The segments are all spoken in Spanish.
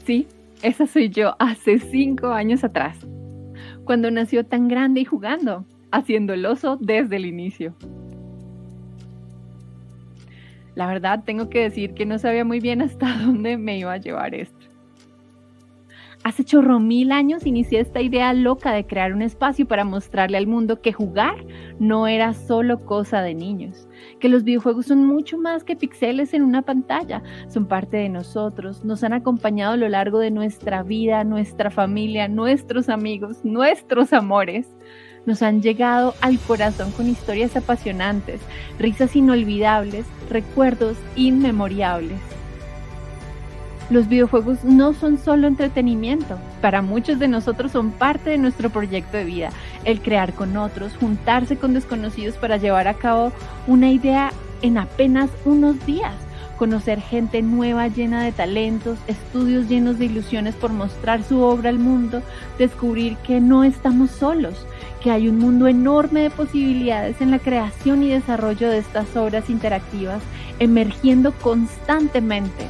Sí, esa soy yo hace 5 años atrás, cuando nació tan grande y jugando, haciendo el oso desde el inicio. La verdad, tengo que decir que no sabía muy bien hasta dónde me iba a llevar esto. Hace chorro mil años inicié esta idea loca de crear un espacio para mostrarle al mundo que jugar no era solo cosa de niños, que los videojuegos son mucho más que píxeles en una pantalla, son parte de nosotros, nos han acompañado a lo largo de nuestra vida, nuestra familia, nuestros amigos, nuestros amores. Nos han llegado al corazón con historias apasionantes, risas inolvidables, recuerdos inmemorables. Los videojuegos no son solo entretenimiento, para muchos de nosotros son parte de nuestro proyecto de vida, el crear con otros, juntarse con desconocidos para llevar a cabo una idea en apenas unos días, conocer gente nueva llena de talentos, estudios llenos de ilusiones por mostrar su obra al mundo, descubrir que no estamos solos, que hay un mundo enorme de posibilidades en la creación y desarrollo de estas obras interactivas, emergiendo constantemente.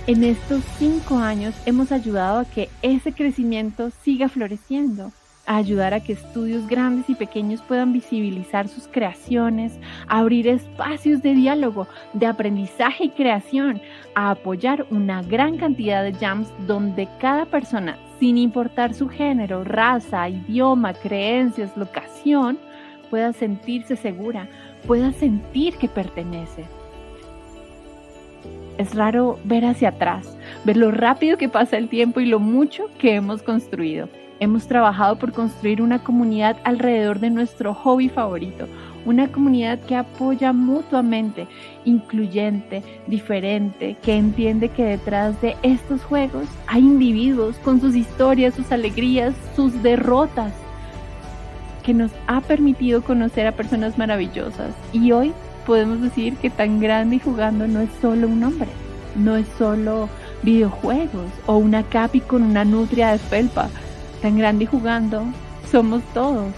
En estos 5 años hemos ayudado a que ese crecimiento siga floreciendo, a ayudar a que estudios grandes y pequeños puedan visibilizar sus creaciones, a abrir espacios de diálogo, de aprendizaje y creación, a apoyar una gran cantidad de jams donde cada persona, sin importar su género, raza, idioma, creencias, locación, pueda sentirse segura, pueda sentir que pertenece. Es raro ver hacia atrás, ver lo rápido que pasa el tiempo y lo mucho que hemos construido. Hemos trabajado por construir una comunidad alrededor de nuestro hobby favorito, una comunidad que apoya mutuamente, incluyente, diferente, que entiende que detrás de estos juegos hay individuos con sus historias, sus alegrías, sus derrotas, que nos ha permitido conocer a personas maravillosas. Y hoy podemos decir que Tan Grande y Jugando no es solo un nombre, no es solo videojuegos o una capi con una nutria de felpa. Tan Grande y Jugando somos todos.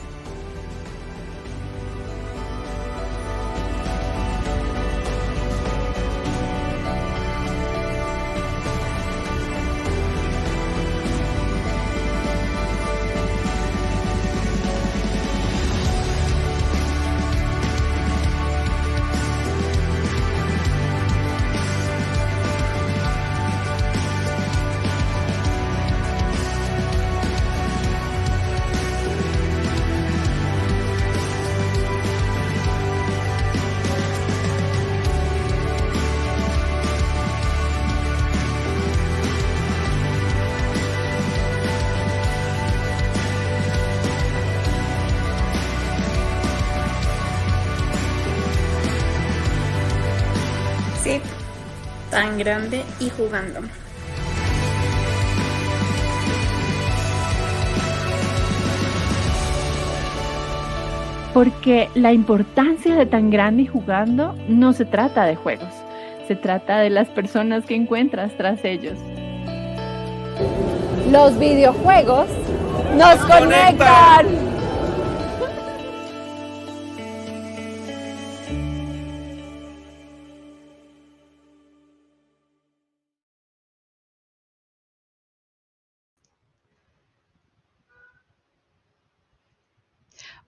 Sí, Tan Grande y Jugando. Porque la importancia de Tan Grande y Jugando no se trata de juegos, se trata de las personas que encuentras tras ellos. Los videojuegos nos conectan.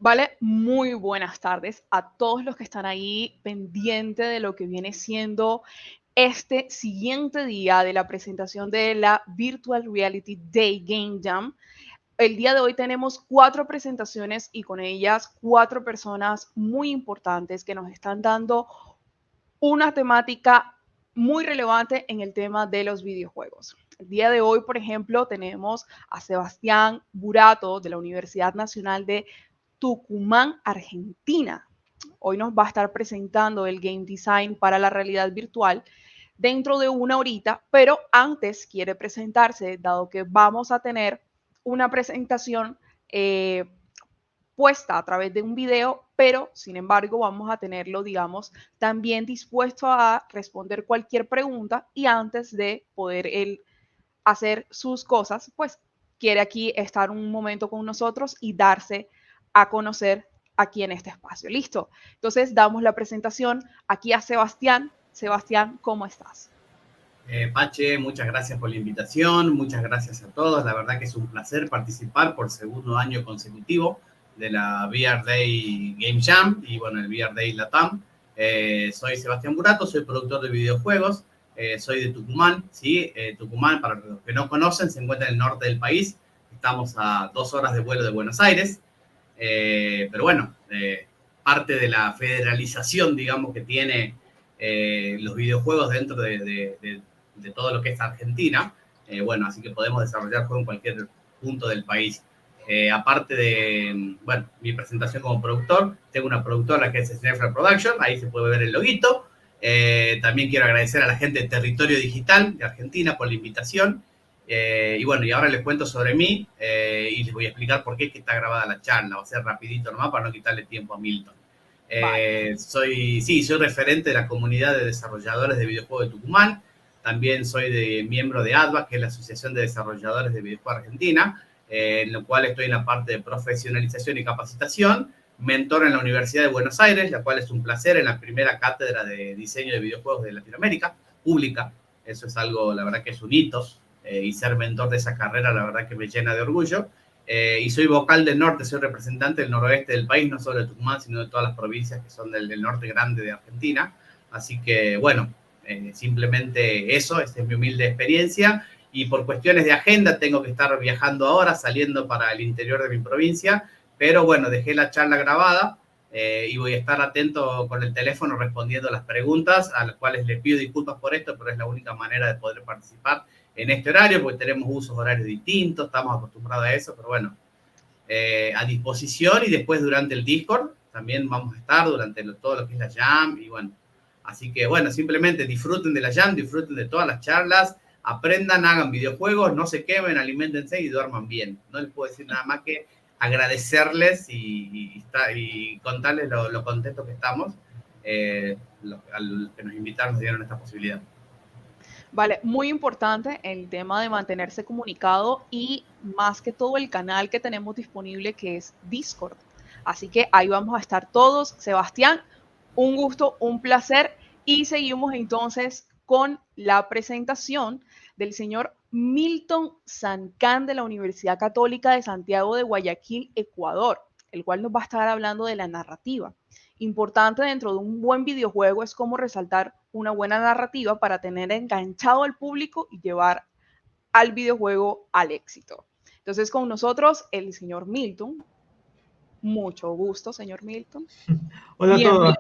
Vale, muy buenas tardes a todos los que están ahí pendiente de lo que viene siendo este siguiente día de la presentación de la Virtual Reality Day Game Jam. El día de hoy tenemos 4 presentaciones y con ellas 4 personas muy importantes que nos están dando una temática muy relevante en el tema de los videojuegos. El día de hoy, por ejemplo, tenemos a Sebastián Burato de la Universidad Nacional de Tucumán, Argentina. Hoy nos va a estar presentando el game design para la realidad virtual dentro de una horita, pero antes quiere presentarse, dado que vamos a tener una presentación puesta a través de un video, pero sin embargo vamos a tenerlo, digamos, también dispuesto a responder cualquier pregunta y antes de poder él hacer sus cosas, pues quiere aquí estar un momento con nosotros y darse a conocer aquí en este espacio. ¿Listo? Entonces damos la presentación aquí a Sebastián. Sebastián, ¿cómo estás? Pache, muchas gracias por la invitación, muchas gracias a todos. La verdad que es un placer participar por segundo año consecutivo de la VR Day Game Jam y bueno, el VR Day Latam. Soy Sebastián Burato, soy productor de videojuegos, soy de Tucumán, ¿sí? Tucumán, para los que no conocen, se encuentra en el norte del país. Estamos a 2 horas de vuelo de Buenos Aires, pero bueno, parte de la federalización, digamos, que tiene los videojuegos dentro de todo lo que es Argentina. Bueno, así que podemos desarrollar juegos en cualquier punto del país. Aparte de, bueno, mi presentación como productor, tengo una productora que es Sneffler Production, ahí se puede ver el loguito. También quiero agradecer a la gente de Territorio Digital de Argentina por la invitación. Y bueno, y ahora les cuento sobre mí y les voy a explicar por qué es que está grabada la charla. Va a ser rapidito nomás para no quitarle tiempo a Milton. Soy referente de la comunidad de desarrolladores de videojuegos de Tucumán. También soy miembro de ADVA, que es la Asociación de Desarrolladores de Videojuegos Argentina, en lo cual estoy en la parte de profesionalización y capacitación, mentor en la Universidad de Buenos Aires, la cual es un placer, en la primera cátedra de diseño de videojuegos de Latinoamérica, pública. Eso es algo, la verdad que es un hito, y ser mentor de esa carrera, la verdad que me llena de orgullo. Y soy vocal del norte, soy representante del noroeste del país, no solo de Tucumán, sino de todas las provincias que son del norte grande de Argentina. Así que, bueno, simplemente eso, esta es mi humilde experiencia. Y por cuestiones de agenda tengo que estar viajando ahora, saliendo para el interior de mi provincia. Pero bueno, dejé la charla grabada y voy a estar atento con el teléfono respondiendo las preguntas, a las cuales les pido disculpas por esto, pero es la única manera de poder participar en este horario, porque tenemos usos horarios distintos, estamos acostumbrados a eso, pero bueno, a disposición. Y después durante el Discord también vamos a estar durante todo lo que es la Jam, y bueno, así que bueno, simplemente disfruten de la Jam, disfruten de todas las charlas, aprendan, hagan videojuegos, no se quemen, aliméntense y duerman bien. No les puedo decir nada más que agradecerles y contarles lo contentos que estamos, a los que nos invitaron, nos dieron esta posibilidad. Vale, muy importante el tema de mantenerse comunicado y más que todo el canal que tenemos disponible, que es Discord. Así que ahí vamos a estar todos. Sebastián, un gusto, un placer, y seguimos entonces con la presentación del señor Milton Sancán de la Universidad Católica de Santiago de Guayaquil, Ecuador, el cual nos va a estar hablando de la narrativa. Importante dentro de un buen videojuego es cómo resaltar una buena narrativa para tener enganchado al público y llevar al videojuego al éxito. Entonces, con nosotros el señor Milton. Mucho gusto, señor Milton. Hola a todos.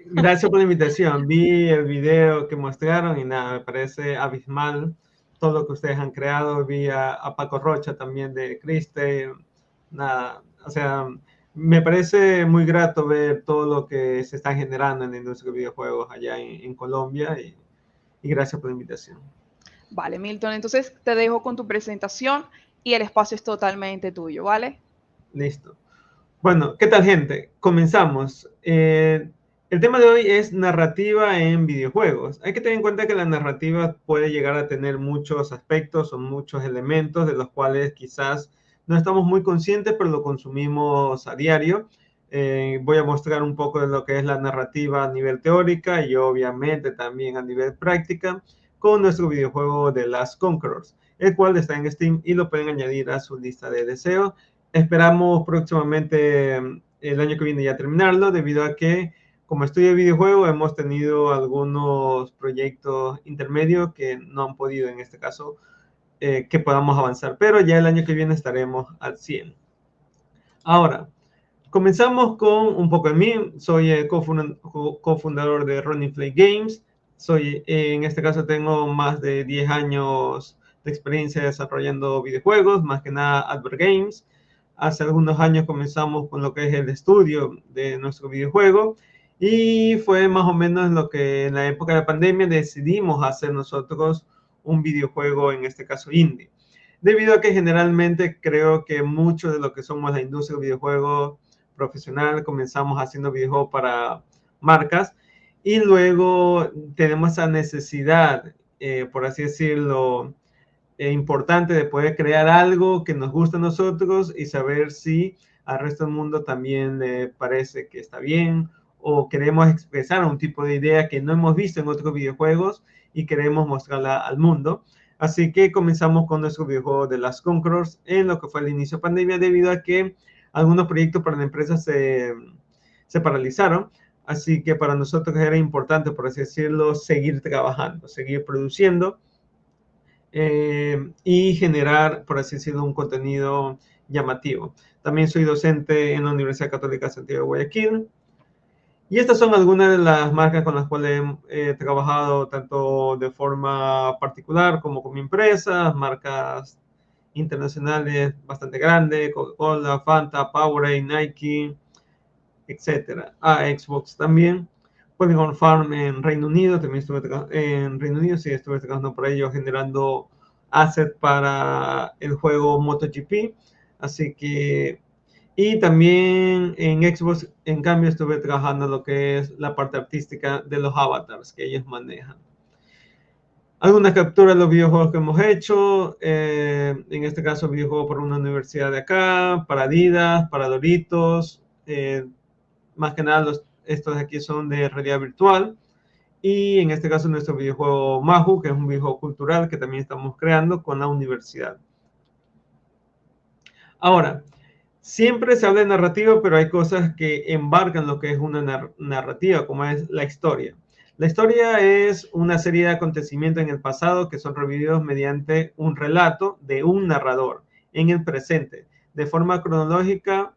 Gracias por la invitación. Vi el video que mostraron y nada, me parece abismal todo lo que ustedes han creado. Vi a Paco Rocha también de Criste. Nada, o sea, me parece muy grato ver todo lo que se está generando en la industria de videojuegos allá en Colombia y gracias por la invitación. Vale, Milton, entonces te dejo con tu presentación y el espacio es totalmente tuyo, ¿vale? Listo. Bueno, ¿qué tal, gente? Comenzamos. El tema de hoy es narrativa en videojuegos. Hay que tener en cuenta que la narrativa puede llegar a tener muchos aspectos o muchos elementos de los cuales quizás no estamos muy conscientes, pero lo consumimos a diario. Voy a mostrar un poco de lo que es la narrativa a nivel teórica y obviamente también a nivel práctica con nuestro videojuego The Last Conquerors, el cual está en Steam y lo pueden añadir a su lista de deseos. Esperamos próximamente el año que viene ya terminarlo, debido a que como estudio de videojuego hemos tenido algunos proyectos intermedios que no han podido en este caso que podamos avanzar, pero ya el año que viene estaremos al 100. Ahora, comenzamos con un poco de mí. Soy el cofundador de Running Play Games. En este caso tengo más de 10 años de experiencia desarrollando videojuegos, más que nada Advert Games. Hace algunos años comenzamos con lo que es el estudio de nuestro videojuego y fue más o menos lo que en la época de la pandemia decidimos hacer nosotros un videojuego, en este caso indie. Debido a que generalmente creo que mucho de lo que somos la industria del videojuego profesional comenzamos haciendo videojuegos para marcas y luego tenemos esa necesidad, por así decirlo, importante de poder crear algo que nos gusta a nosotros y saber si al resto del mundo también le parece que está bien o queremos expresar un tipo de idea que no hemos visto en otros videojuegos y queremos mostrarla al mundo. Así que comenzamos con nuestro videojuego de Last Conquerors en lo que fue el inicio de pandemia, debido a que algunos proyectos para la empresa se paralizaron. Así que para nosotros era importante, por así decirlo, seguir trabajando, seguir produciendo y generar, por así decirlo, un contenido llamativo. También soy docente en la Universidad Católica de Santiago de Guayaquil. Y estas son algunas de las marcas con las cuales he trabajado tanto de forma particular como con mi empresa, marcas internacionales bastante grandes, Coca-Cola, Fanta, Powerade, Nike, etcétera. Xbox también. Polygon Farm en Reino Unido, también estuve trabajando por ello, generando assets para el juego MotoGP. Así que, y también en Xbox, en cambio, estuve trabajando lo que es la parte artística de los avatars que ellos manejan. Algunas capturas de los videojuegos que hemos hecho, en este caso videojuego para una universidad de acá, para Adidas, para Doritos, más que nada estos de aquí son de realidad virtual, y en este caso nuestro videojuego Mahu, que es un videojuego cultural que también estamos creando con la universidad. Ahora, siempre se habla de narrativa, pero hay cosas que embarcan lo que es una narrativa, como es la historia. La historia es una serie de acontecimientos en el pasado que son revividos mediante un relato de un narrador en el presente, de forma cronológica,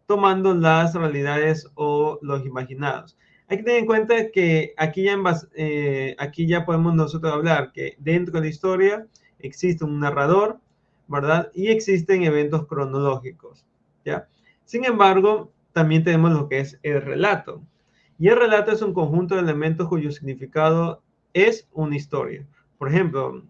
tomando las realidades o los imaginados. Hay que tener en cuenta que aquí ya podemos nosotros hablar que dentro de la historia existe un narrador, ¿verdad? Y existen eventos cronológicos, ¿ya? Sin embargo, también tenemos lo que es el relato. Y el relato es un conjunto de elementos cuyo significado es una historia. Por ejemplo,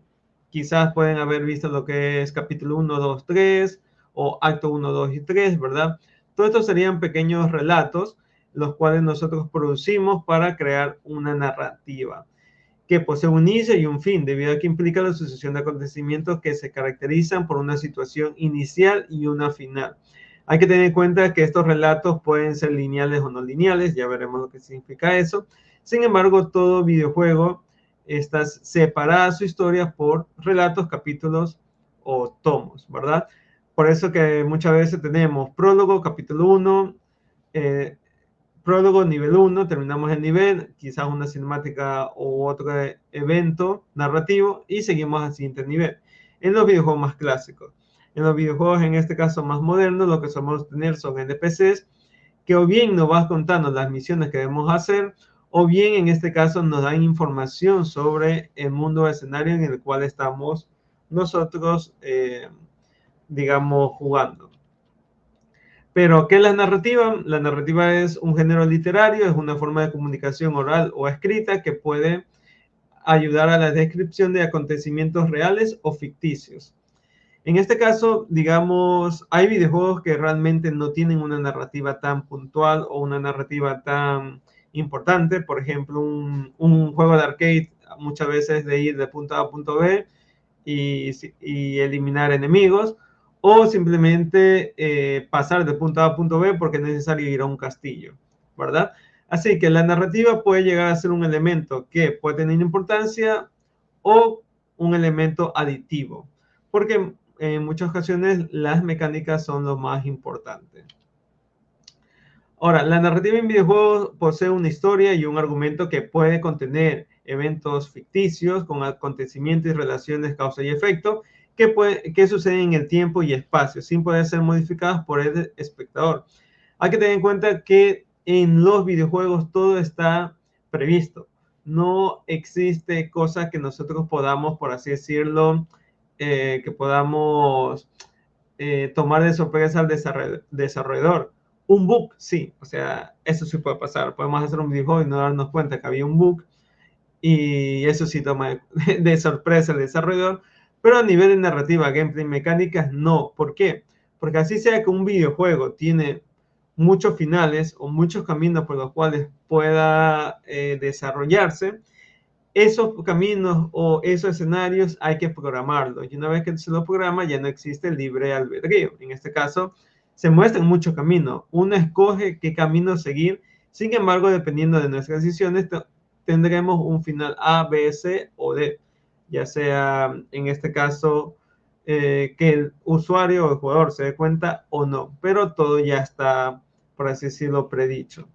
quizás pueden haber visto lo que es capítulo 1, 2, 3 o acto 1, 2 y 3, ¿verdad? Todos estos serían pequeños relatos, los cuales nosotros producimos para crear una narrativa que posee un inicio y un fin, debido a que implica la sucesión de acontecimientos que se caracterizan por una situación inicial y una final. Hay que tener en cuenta que estos relatos pueden ser lineales o no lineales, ya veremos lo que significa eso. Sin embargo, todo videojuego está separada su historia por relatos, capítulos o tomos, ¿verdad? Por eso que muchas veces tenemos prólogo, capítulo 1, prólogo, nivel 1, terminamos el nivel, quizás una cinemática u otro evento narrativo y seguimos al siguiente nivel. En los videojuegos más clásicos. En los videojuegos, en este caso más modernos, lo que solemos tener son NPCs que o bien nos van contando las misiones que debemos hacer, o bien en este caso nos dan información sobre el mundo escenario en el cual estamos nosotros, digamos, jugando. Pero, ¿qué es la narrativa? La narrativa es un género literario, es una forma de comunicación oral o escrita que puede ayudar a la descripción de acontecimientos reales o ficticios. En este caso, digamos, hay videojuegos que realmente no tienen una narrativa tan puntual o una narrativa tan importante. Por ejemplo, un juego de arcade muchas veces de ir de punto A a punto B y eliminar enemigos, o simplemente pasar de punto A a punto B porque es necesario ir a un castillo, ¿verdad? Así que la narrativa puede llegar a ser un elemento que puede tener importancia o un elemento aditivo, porque en muchas ocasiones las mecánicas son lo más importante. Ahora, la narrativa en videojuegos posee una historia y un argumento que puede contener eventos ficticios con acontecimientos y relaciones causa y efecto que suceden en el tiempo y espacio sin poder ser modificadas por el espectador. Hay que tener en cuenta que en los videojuegos todo está previsto. No existe cosa que nosotros podamos, por así decirlo, que podamos tomar de sorpresa al desarrollador. Un bug, sí, o sea, eso sí puede pasar. Podemos hacer un videojuego y no darnos cuenta que había un bug, y eso sí toma de sorpresa al desarrollador, pero a nivel de narrativa, gameplay, mecánicas, no. ¿Por qué? Porque así sea que un videojuego tiene muchos finales o muchos caminos por los cuales pueda desarrollarse, esos caminos o esos escenarios hay que programarlos. Y una vez que se lo programa, ya no existe el libre albedrío. En este caso, se muestran muchos caminos. Uno escoge qué camino seguir. Sin embargo, dependiendo de nuestras decisiones, tendremos un final A, B, C o D, ya sea en este caso que el usuario o el jugador se dé cuenta o no, pero todo ya está, por así decirlo, predicho.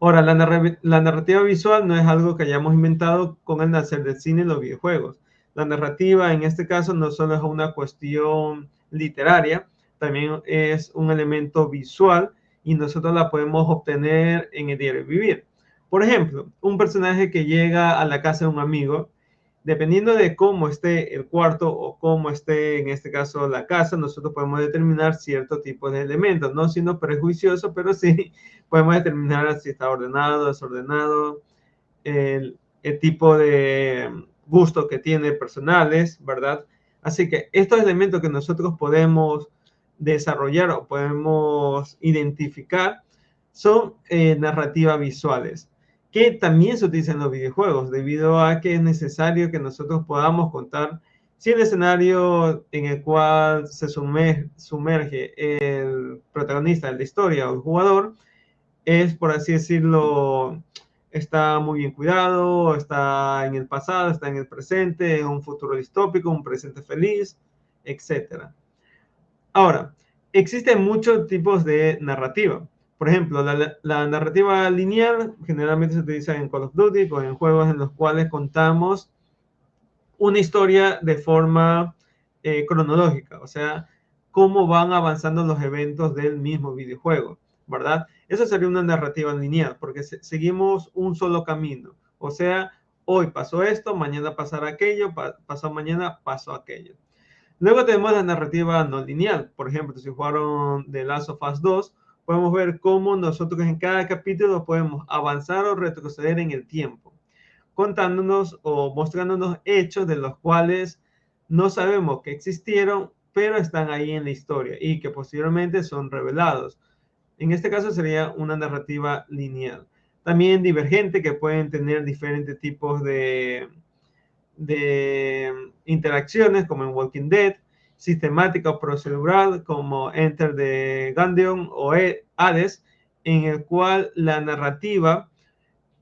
Ahora, la narrativa visual no es algo que hayamos inventado con el nacer del cine y los videojuegos. La narrativa, en este caso, no solo es una cuestión literaria, también es un elemento visual y nosotros la podemos obtener en el diario vivir. Por ejemplo, un personaje que llega a la casa de un amigo, dependiendo de cómo esté el cuarto o cómo esté, en este caso, la casa, nosotros podemos determinar cierto tipo de elementos, no siendo prejuicioso, pero sí podemos determinar si está ordenado, desordenado, el tipo de gusto que tiene personales, ¿verdad? Así que estos elementos que nosotros podemos desarrollar o podemos identificar son narrativas visuales, que también se utilizan en los videojuegos, debido a que es necesario que nosotros podamos contar si el escenario en el cual se sumerge el protagonista de la historia o el jugador es, por así decirlo, está muy bien cuidado, está en el pasado, está en el presente, en un futuro distópico, un presente feliz, etc. Ahora, existen muchos tipos de narrativa. Por ejemplo, la narrativa lineal generalmente se utiliza en Call of Duty o en juegos en los cuales contamos una historia de forma cronológica, o sea, cómo van avanzando los eventos del mismo videojuego, ¿verdad? Eso sería una narrativa lineal, porque seguimos un solo camino, o sea, hoy pasó esto, mañana pasará aquello, pasado mañana pasó aquello. Luego tenemos la narrativa no lineal. Por ejemplo, si jugaron The Last of Us 2, podemos ver cómo nosotros en cada capítulo podemos avanzar o retroceder en el tiempo, contándonos o mostrándonos hechos de los cuales no sabemos que existieron, pero están ahí en la historia y que posteriormente son revelados. En este caso sería una narrativa lineal. También divergente, que pueden tener diferentes tipos de interacciones, como en Walking Dead, sistemática o procedural, como Enter the Gungeon o Hades, en el cual la narrativa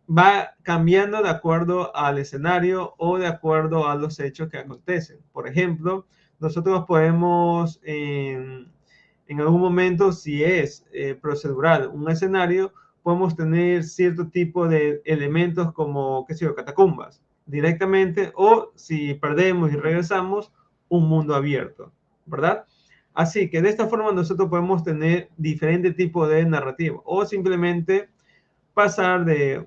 va cambiando de acuerdo al escenario o de acuerdo a los hechos que acontecen. Por ejemplo, nosotros podemos en algún momento, si es procedural un escenario, podemos tener cierto tipo de elementos como, qué sé yo, catacumbas directamente, o si perdemos y regresamos, un mundo abierto, ¿verdad? Así que de esta forma nosotros podemos tener diferentes tipos de narrativa o simplemente pasar de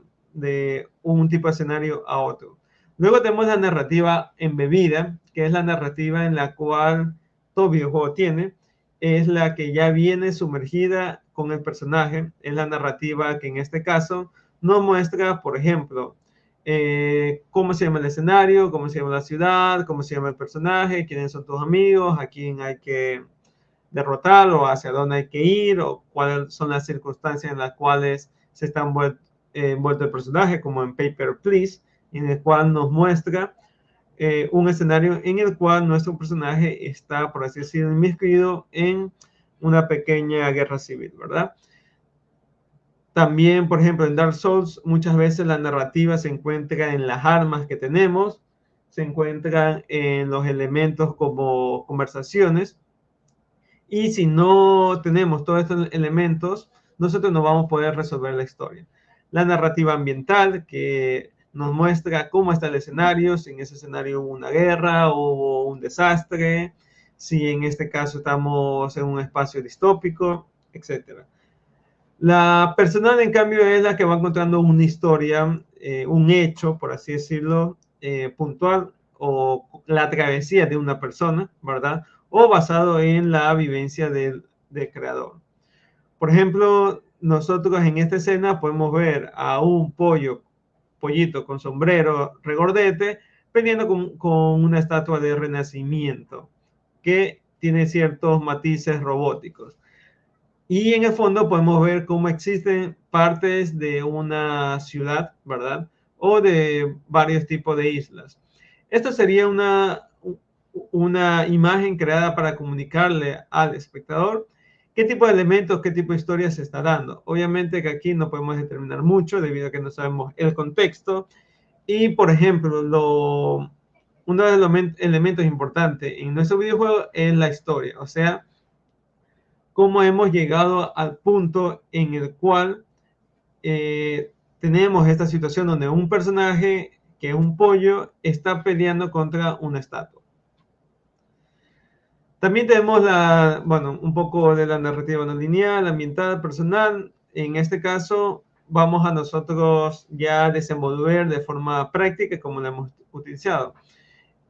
un tipo de escenario a otro. Luego tenemos la narrativa embebida, que es la narrativa en la cual todo videojuego tiene, es la que ya viene sumergida con el personaje, es la narrativa que en este caso nos muestra, por ejemplo, cómo se llama el escenario, cómo se llama la ciudad, cómo se llama el personaje, quiénes son tus amigos, a quién hay que derrotar o hacia dónde hay que ir, o cuáles son las circunstancias en las cuales se está envuelto el personaje, como en Paper, Please, en el cual nos muestra un escenario en el cual nuestro personaje está, por así decirlo, inmiscuido en una pequeña guerra civil, ¿verdad? También, por ejemplo, en Dark Souls, muchas veces la narrativa se encuentra en las armas que tenemos, se encuentran en los elementos como conversaciones, y si no tenemos todos estos elementos, nosotros no vamos a poder resolver la historia. La narrativa ambiental, que nos muestra cómo está el escenario, si en ese escenario hubo una guerra, hubo un desastre, si en este caso estamos en un espacio distópico, etc. La personal, en cambio, es la que va encontrando una historia, un hecho, por así decirlo, puntual, o la travesía de una persona, ¿verdad? O basado en la vivencia del creador. Por ejemplo, nosotros en esta escena podemos ver a un pollito con sombrero regordete peleando con una estatua de renacimiento que tiene ciertos matices robóticos. Y en el fondo podemos ver cómo existen partes de una ciudad, ¿verdad? O de varios tipos de islas. Esto sería una imagen creada para comunicarle al espectador ¿Qué tipo de elementos, qué tipo de historia se está dando? Obviamente que aquí no podemos determinar mucho debido a que no sabemos el contexto. Y, por ejemplo, uno de los elementos importantes en nuestro videojuego es la historia. O sea, cómo hemos llegado al punto en el cual tenemos esta situación donde un personaje, que es un pollo, está peleando contra una estatua. También tenemos un poco de la narrativa no lineal, ambiental, personal. En este caso, vamos a nosotros ya desenvolver de forma práctica como la hemos utilizado.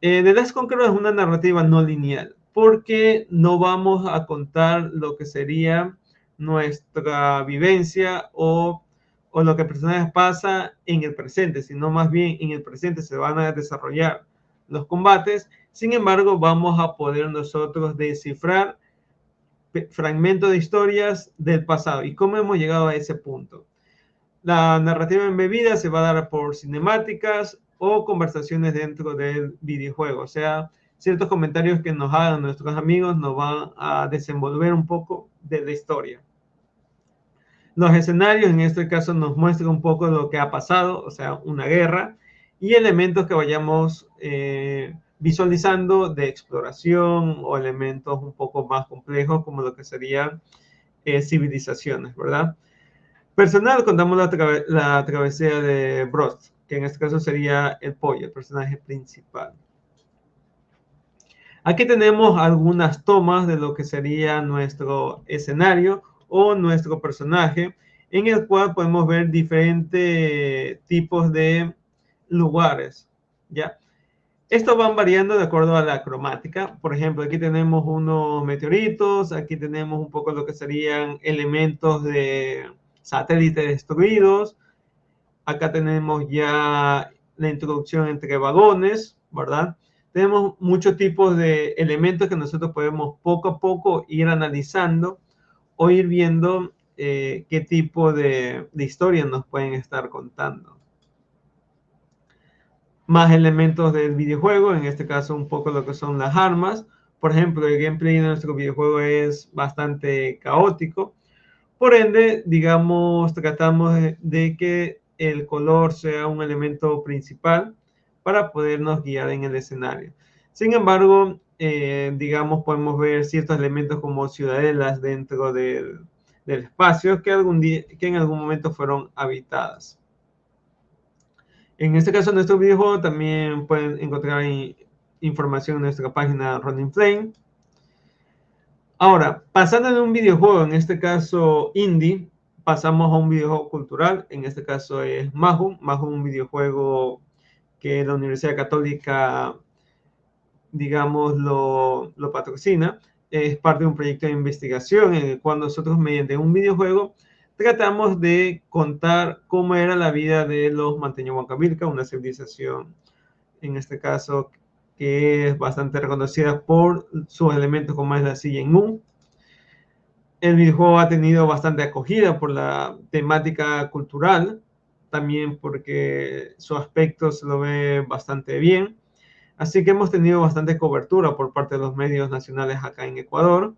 The Last Conqueror es una narrativa no lineal, porque no vamos a contar lo que sería nuestra vivencia o lo que el personaje pasa en el presente, sino más bien en el presente se van a desarrollar los combates. Sin embargo, vamos a poder nosotros descifrar fragmentos de historias del pasado y cómo hemos llegado a ese punto. La narrativa embebida se va a dar por cinemáticas o conversaciones dentro del videojuego. O sea, ciertos comentarios que nos hagan nuestros amigos nos van a desenvolver un poco de la historia. Los escenarios en este caso nos muestran un poco lo que ha pasado, o sea, una guerra, y elementos que vayamos visualizando de exploración o elementos un poco más complejos como lo que serían civilizaciones, ¿verdad? Personal, contamos la travesía de Brost, que en este caso sería el pollo, el personaje principal. Aquí tenemos algunas tomas de lo que sería nuestro escenario o nuestro personaje, en el cual podemos ver diferentes tipos de lugares, ¿ya? Estos van variando de acuerdo a la cromática. Por ejemplo, aquí tenemos unos meteoritos, aquí tenemos un poco lo que serían elementos de satélites destruidos. Acá tenemos ya la introducción entre vagones, ¿verdad? Tenemos muchos tipos de elementos que nosotros podemos poco a poco ir analizando o ir viendo qué tipo de historia nos pueden estar contando. Más elementos del videojuego, en este caso un poco lo que son las armas. Por ejemplo, el gameplay de nuestro videojuego es bastante caótico. Por ende, digamos, tratamos de que el color sea un elemento principal para podernos guiar en el escenario. Sin embargo, digamos, podemos ver ciertos elementos como ciudadelas dentro del espacio que en algún momento fueron habitadas. En este caso, en nuestro videojuego también pueden encontrar información en nuestra página Running Flame. Ahora, pasando de un videojuego, en este caso indie, pasamos a un videojuego cultural. En este caso es Mahjong. Mahjong, un videojuego que la Universidad Católica, digamos, lo patrocina. Es parte de un proyecto de investigación en el cual nosotros, mediante un videojuego, tratamos de contar cómo era la vida de los Manteño Huancavilca, una civilización, en este caso, que es bastante reconocida por sus elementos como es la silla Inmún. El videojuego ha tenido bastante acogida por la temática cultural, también porque su aspecto se lo ve bastante bien. Así que hemos tenido bastante cobertura por parte de los medios nacionales acá en Ecuador.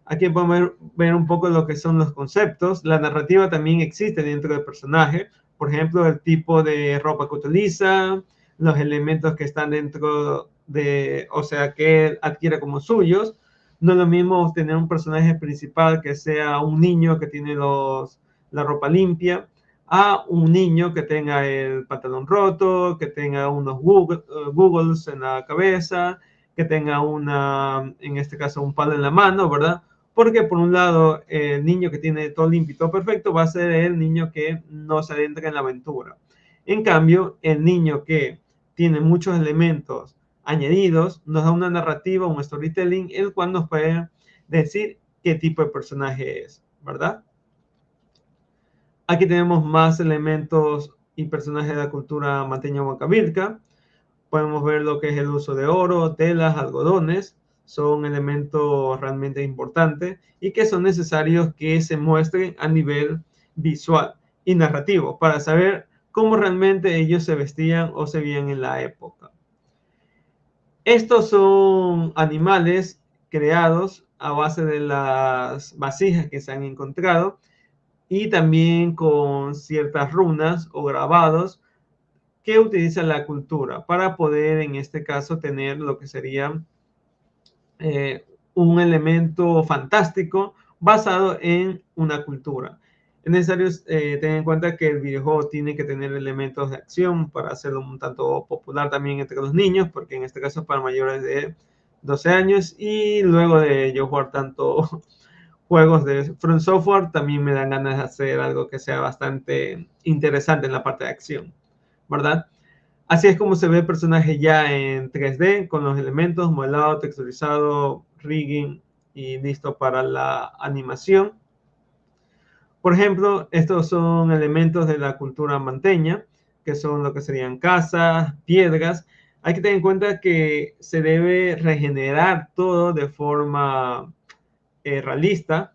Aquí podemos ver un poco lo que son los conceptos. La narrativa también existe dentro del personaje. Por ejemplo, el tipo de ropa que utiliza, los elementos que están dentro de, o sea, que él adquiere como suyos. No es lo mismo tener un personaje principal que sea un niño que tiene la ropa limpia, a un niño que tenga el pantalón roto, que tenga unos googles en la cabeza, que tenga en este caso, un palo en la mano, ¿verdad? Porque por un lado, el niño que tiene todo limpio y todo perfecto va a ser el niño que no se adentra en la aventura. En cambio, el niño que tiene muchos elementos añadidos nos da una narrativa, un storytelling, el cual nos puede decir qué tipo de personaje es, ¿verdad? Aquí tenemos más elementos y personajes de la cultura manteña huancavilca. Podemos ver lo que es el uso de oro, telas, algodones. Son elementos realmente importantes y que son necesarios que se muestren a nivel visual y narrativo para saber cómo realmente ellos se vestían o se veían en la época. Estos son animales creados a base de las vasijas que se han encontrado y también con ciertas runas o grabados que utiliza la cultura para poder, en este caso, tener lo que sería un elemento fantástico basado en una cultura. Es necesario tener en cuenta que el videojuego tiene que tener elementos de acción para hacerlo un tanto popular también entre los niños, porque en este caso es para mayores de 12 años, y luego de yo jugar tanto juegos de From Software, también me dan ganas de hacer algo que sea bastante interesante en la parte de acción, ¿verdad? Así es como se ve el personaje ya en 3D, con los elementos modelado, texturizado, rigging y listo para la animación. Por ejemplo, estos son elementos de la cultura manteña, que son lo que serían casas, piedras. Hay que tener en cuenta que se debe regenerar todo de forma realista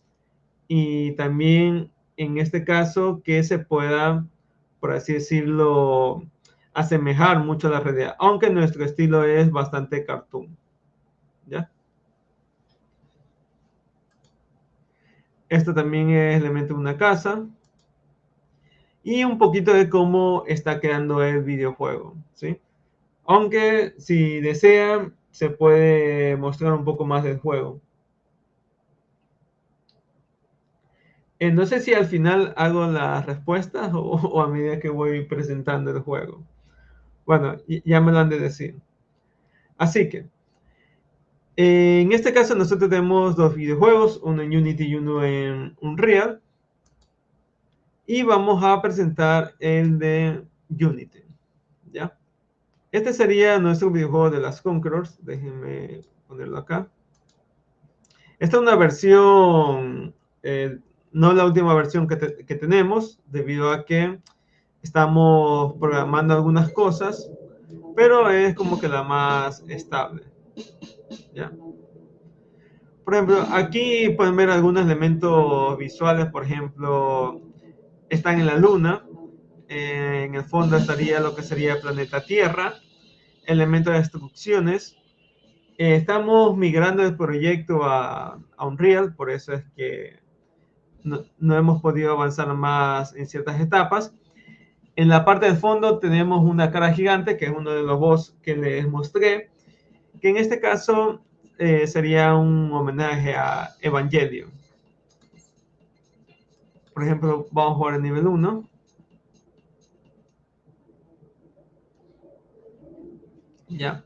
y también en este caso que se pueda, por así decirlo, asemejar mucho a la realidad, aunque nuestro estilo es bastante cartoon, ¿ya? Esto también es elemento de una casa y un poquito de cómo está quedando el videojuego, ¿sí? Aunque si desean se puede mostrar un poco más del juego. No sé si al final hago las respuestas o a medida que voy presentando el juego. Bueno, ya me lo han de decir. Así que, en este caso nosotros tenemos dos videojuegos, uno en Unity y uno en Unreal. Y vamos a presentar el de Unity, ¿ya? Este sería nuestro videojuego de las Conquerors. Déjenme ponerlo acá. Esta es una versión, no la última versión que tenemos, debido a que estamos programando algunas cosas, pero es como que la más estable, ¿ya? Por ejemplo, aquí pueden ver algunos elementos visuales. Por ejemplo, están en la luna. En el fondo estaría lo que sería el planeta Tierra, elementos de instrucciones. Estamos migrando el proyecto a Unreal, por eso es que no hemos podido avanzar más en ciertas etapas. En la parte del fondo tenemos una cara gigante, que es uno de los boss que les mostré, que en este caso sería un homenaje a Evangelion. Por ejemplo, vamos a jugar el nivel 1. Ya.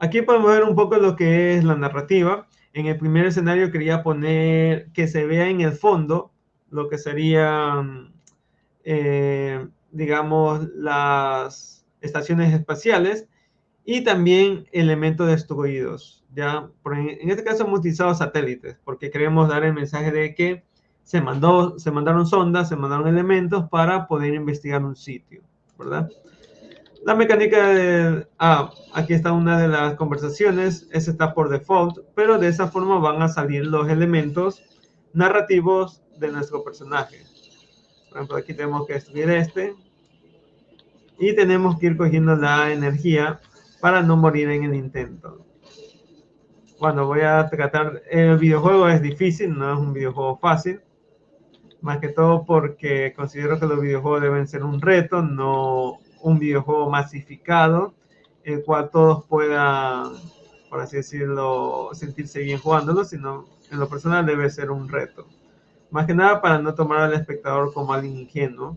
Aquí podemos ver un poco lo que es la narrativa. En el primer escenario quería poner que se vea en el fondo lo que serían, digamos, las estaciones espaciales y también elementos destruidos. ¿Ya? En este caso hemos utilizado satélites porque queremos dar el mensaje de que se mandaron sondas, se mandaron elementos para poder investigar un sitio, ¿verdad? La mecánica de... aquí está una de las conversaciones. Esa está por default, pero de esa forma van a salir los elementos narrativos de nuestro personaje. Por ejemplo, aquí tenemos que destruir este. Y tenemos que ir cogiendo la energía para no morir en el intento. Bueno, voy a tratar... El videojuego es difícil, no es un videojuego fácil. Más que todo porque considero que los videojuegos deben ser un reto, no un videojuego masificado, el cual todos puedan, por así decirlo, sentirse bien jugándolo, sino en lo personal debe ser un reto. Más que nada para no tomar al espectador como alguien ingenuo.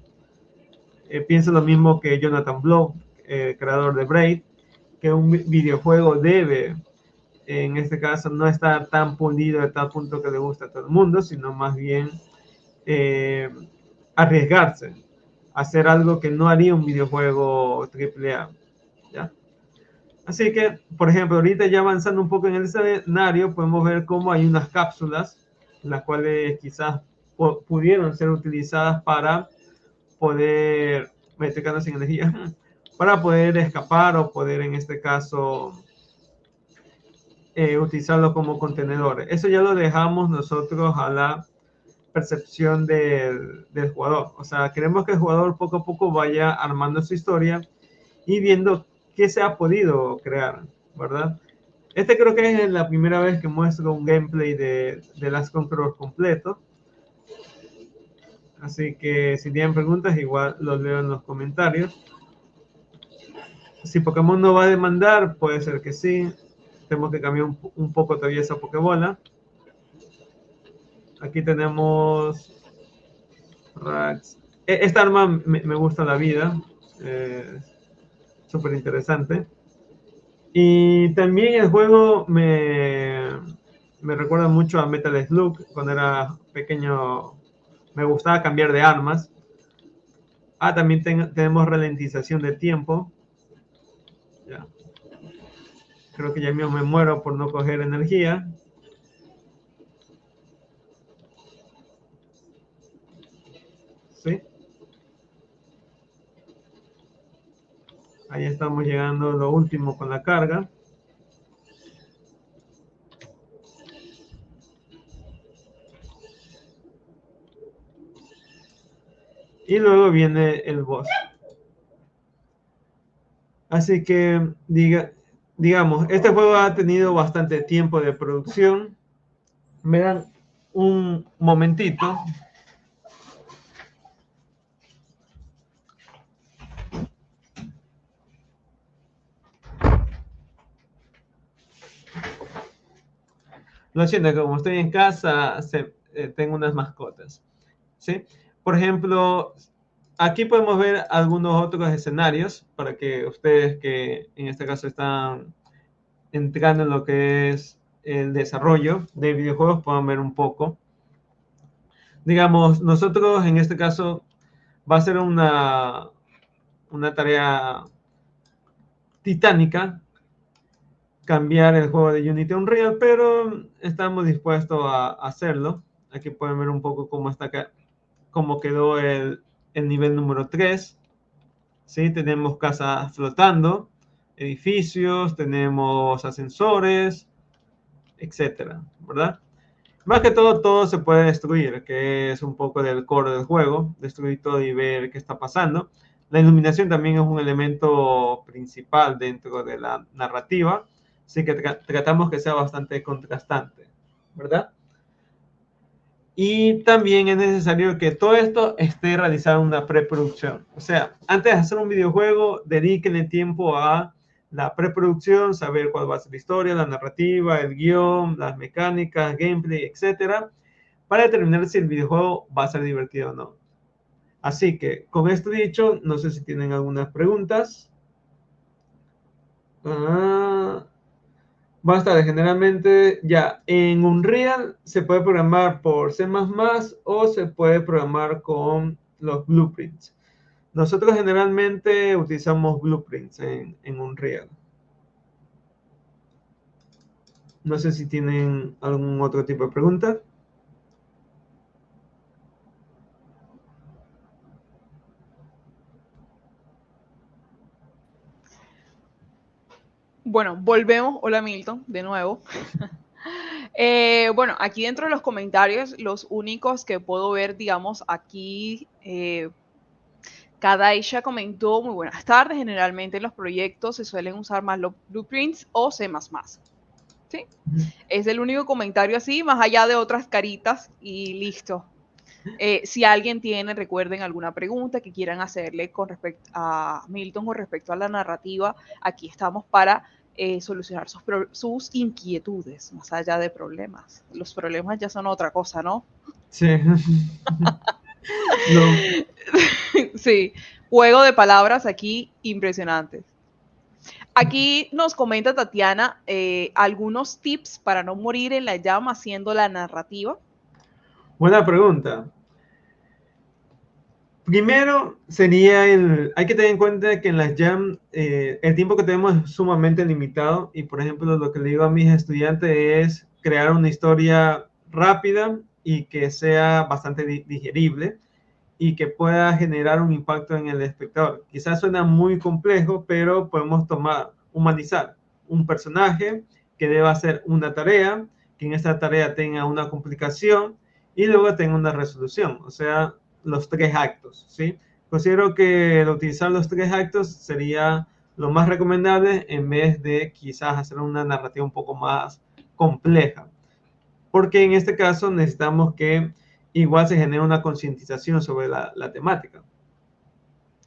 Pienso lo mismo que Jonathan Blow, creador de Braid, que un videojuego debe, en este caso, no estar tan pulido de tal punto que le gusta a todo el mundo, sino más bien arriesgarse, hacer algo que no haría un videojuego AAA, ¿ya? Así que, por ejemplo, ahorita ya avanzando un poco en el escenario, podemos ver cómo hay unas cápsulas, las cuales quizás pudieron ser utilizadas para poder, estoy quedando sin energía, para poder escapar o poder, en este caso, utilizarlo como contenedores. Eso ya lo dejamos nosotros a la percepción del jugador. O sea, queremos que el jugador poco a poco vaya armando su historia y viendo qué se ha podido crear, ¿verdad? Este creo que es la primera vez que muestro un gameplay de Last Conqueror completo. Así que si tienen preguntas, igual los leo en los comentarios. Si Pokémon no va a demandar, puede ser que sí. Tenemos que cambiar un poco todavía esa Pokébola. Aquí tenemos Rax. Esta arma me gusta la vida. Súper interesante. Y también el juego me recuerda mucho a Metal Slug. Cuando era pequeño me gustaba cambiar de armas. También tenemos ralentización de tiempo. Ya. Creo que ya mismo me muero por no coger energía. ¿Sí? Ahí estamos llegando a lo último con la carga. Y luego viene el boss. Así que, digamos, este juego ha tenido bastante tiempo de producción. Me dan un momentito. Lo siento, como estoy en casa, tengo unas mascotas. ¿Sí? Por ejemplo, aquí podemos ver algunos otros escenarios para que ustedes que en este caso están entrando en lo que es el desarrollo de videojuegos puedan ver un poco. Digamos, nosotros en este caso va a ser una tarea titánica cambiar el juego de Unity a Unreal, pero estamos dispuestos a hacerlo. Aquí pueden ver un poco cómo quedó el nivel número 3. ¿Sí? Tenemos casas flotando, edificios, tenemos ascensores, etcétera, ¿verdad? Más que todo se puede destruir, que es un poco del core del juego, destruir todo y ver qué está pasando. La iluminación también es un elemento principal dentro de la narrativa, así que tratamos que sea bastante contrastante, ¿verdad? Y también es necesario que todo esto esté realizado en una preproducción. O sea, antes de hacer un videojuego, dedíquenle tiempo a la preproducción, saber cuál va a ser la historia, la narrativa, el guión, las mecánicas, gameplay, etcétera, para determinar si el videojuego va a ser divertido o no. Así que, con esto dicho, no sé si tienen algunas preguntas. Basta, generalmente ya en Unreal se puede programar por C++ o se puede programar con los blueprints. Nosotros generalmente utilizamos blueprints en Unreal. No sé si tienen algún otro tipo de pregunta. Bueno, volvemos. Hola Milton, de nuevo. Bueno, aquí dentro de los comentarios, los únicos que puedo ver, digamos, aquí, Kadaisha comentó, muy buenas tardes, generalmente en los proyectos se suelen usar más los blueprints o C++. ¿Sí? Es el único comentario así, más allá de otras caritas y listo. Si alguien tiene, recuerden, alguna pregunta que quieran hacerle con respecto a Milton con respecto a la narrativa, aquí estamos para solucionar sus inquietudes, más allá de problemas. Los problemas ya son otra cosa, ¿no? Sí. No. Sí, juego de palabras aquí impresionantes. Aquí nos comenta Tatiana algunos tips para no morir en la llama haciendo la narrativa. Buena pregunta. Primero sería hay que tener en cuenta que en las jam el tiempo que tenemos es sumamente limitado y por ejemplo lo que le digo a mis estudiantes es crear una historia rápida y que sea bastante digerible y que pueda generar un impacto en el espectador. Quizás suena muy complejo, pero podemos humanizar un personaje que deba hacer una tarea, que en esta tarea tenga una complicación y luego tenga una resolución, o sea, los 3 actos, ¿sí? Considero que el utilizar los 3 actos sería lo más recomendable en vez de quizás hacer una narrativa un poco más compleja. Porque en este caso necesitamos que igual se genere una concientización sobre la temática.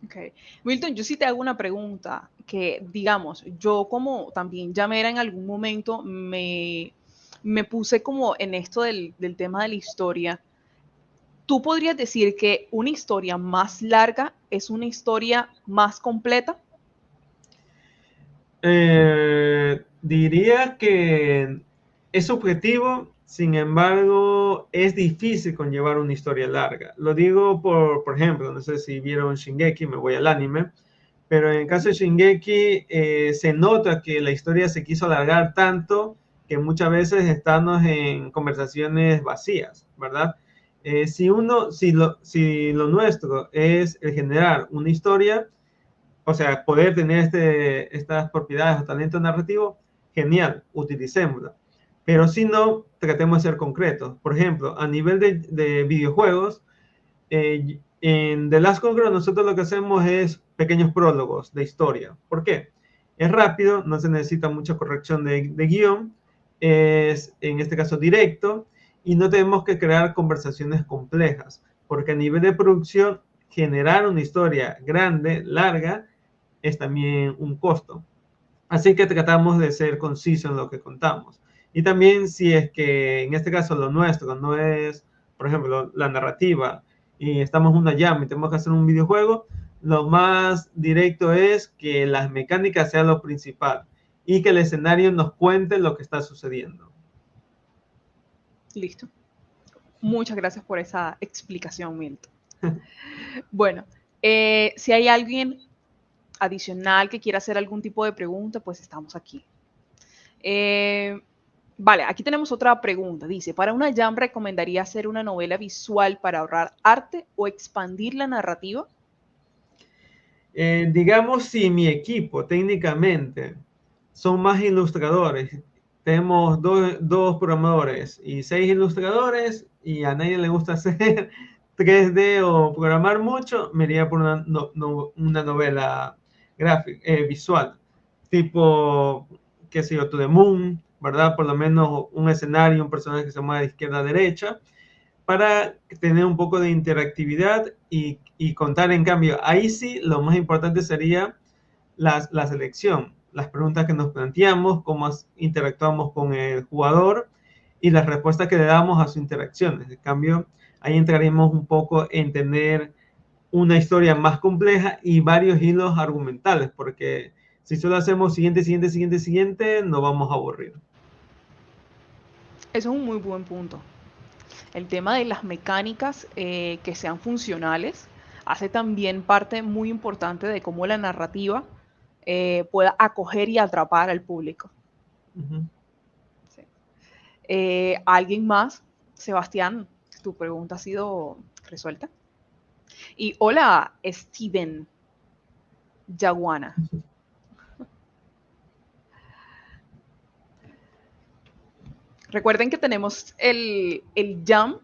Ok. Milton, yo sí te hago una pregunta que, digamos, yo como también llamera en algún momento me puse como en esto del tema de la historia. ¿Tú podrías decir que una historia más larga es una historia más completa? Diría que es subjetivo, sin embargo, es difícil conllevar una historia larga. Lo digo por ejemplo, no sé si vieron Shingeki, me voy al anime, pero en el caso de Shingeki se nota que la historia se quiso alargar tanto que muchas veces estamos en conversaciones vacías, ¿verdad? Si lo nuestro es el generar una historia, o sea, poder tener estas propiedades o talento narrativo, genial, utilicémosla. Pero si no, tratemos de ser concretos. Por ejemplo, a nivel de videojuegos, en The Last Conqueror nosotros lo que hacemos es pequeños prólogos de historia. ¿Por qué? Es rápido, no se necesita mucha corrección de guión, es en este caso directo, y no tenemos que crear conversaciones complejas, porque a nivel de producción, generar una historia grande, larga, es también un costo. Así que tratamos de ser concisos en lo que contamos. Y también si es que en este caso lo nuestro no es, por ejemplo, la narrativa y estamos en una jam y tenemos que hacer un videojuego, lo más directo es que las mecánicas sean lo principal y que el escenario nos cuente lo que está sucediendo. Listo. Muchas gracias por esa explicación, Milton. Bueno, si hay alguien adicional que quiera hacer algún tipo de pregunta, pues estamos aquí. Vale, aquí tenemos otra pregunta. Dice, ¿para una jam recomendaría hacer una novela visual para ahorrar arte o expandir la narrativa? Digamos, si mi equipo técnicamente son más ilustradores, tenemos dos programadores y 6 ilustradores y a nadie le gusta hacer 3D o programar mucho, me iría por una novela gráfica, visual, tipo, qué sé yo, To the Moon, ¿verdad? Por lo menos un escenario, un personaje que se mueve de izquierda a derecha, para tener un poco de interactividad y contar, en cambio, ahí sí lo más importante sería la selección, las preguntas que nos planteamos, cómo interactuamos con el jugador y las respuestas que le damos a sus interacciones. En cambio, ahí entraríamos un poco en tener una historia más compleja y varios hilos argumentales, porque si solo hacemos siguiente, nos vamos a aburrir. Eso es un muy buen punto. El tema de las mecánicas que sean funcionales hace también parte muy importante de cómo la narrativa pueda acoger y atrapar al público. Uh-huh. Sí. ¿Alguien más? Sebastián, tu pregunta ha sido resuelta. Y hola, Steven Yaguana. Recuerden que tenemos el jam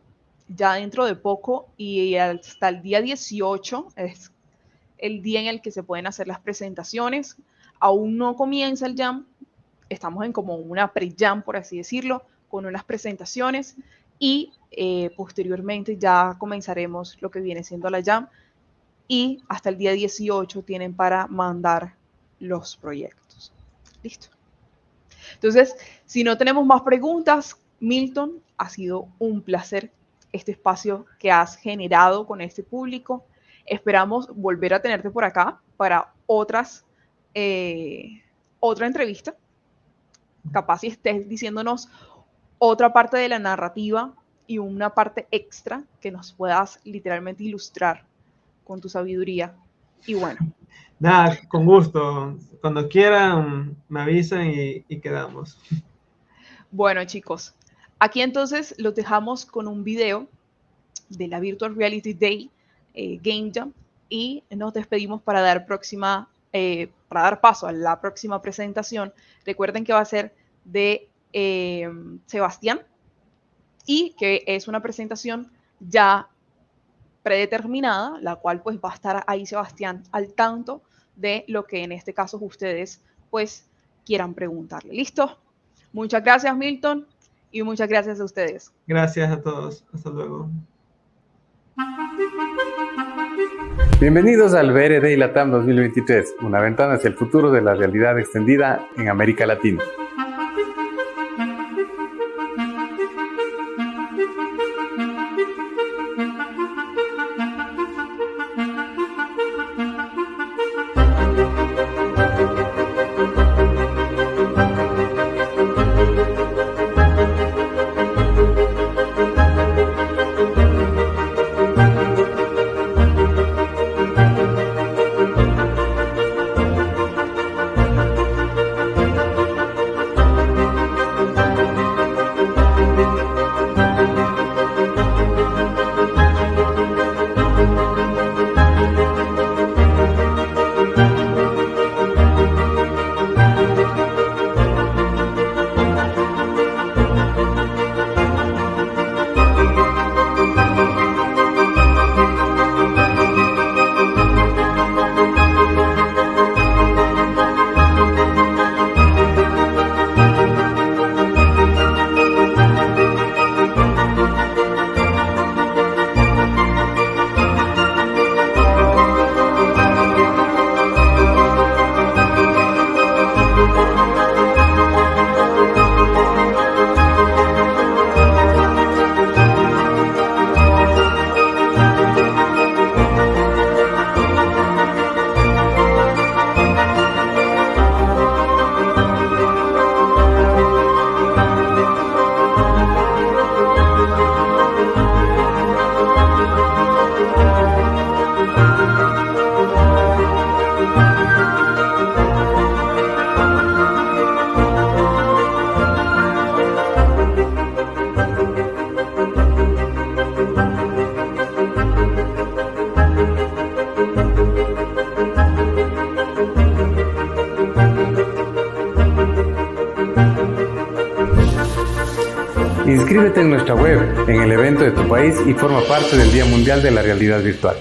ya dentro de poco y hasta el día 18 es el día en el que se pueden hacer las presentaciones. Aún no comienza el jam, estamos en como una pre-jam, por así decirlo, con unas presentaciones y posteriormente ya comenzaremos lo que viene siendo la jam y hasta el día 18 tienen para mandar los proyectos. Listo. Entonces, si no tenemos más preguntas, Milton, ha sido un placer este espacio que has generado con este público. Esperamos volver a tenerte por acá para otra entrevista. Capaz si estés diciéndonos otra parte de la narrativa y una parte extra que nos puedas literalmente ilustrar con tu sabiduría. Y bueno. Nada, con gusto. Cuando quieran, me avisan y quedamos. Bueno, chicos, aquí entonces los dejamos con un video de la Virtual Reality Day Game Jam y nos despedimos para dar paso a la próxima presentación. Recuerden que va a ser de Sebastián y que es una presentación ya predeterminada, la cual pues va a estar ahí Sebastián al tanto de lo que en este caso ustedes pues quieran preguntarle. ¿Listo? Muchas gracias, Milton, y muchas gracias a ustedes. Gracias a todos. Hasta luego. Bienvenidos al VR Day LATAM 2023, una ventana hacia el futuro de la realidad extendida en América Latina. Inscríbete en nuestra web, en el evento de tu país y forma parte del Día Mundial de la Realidad Virtual.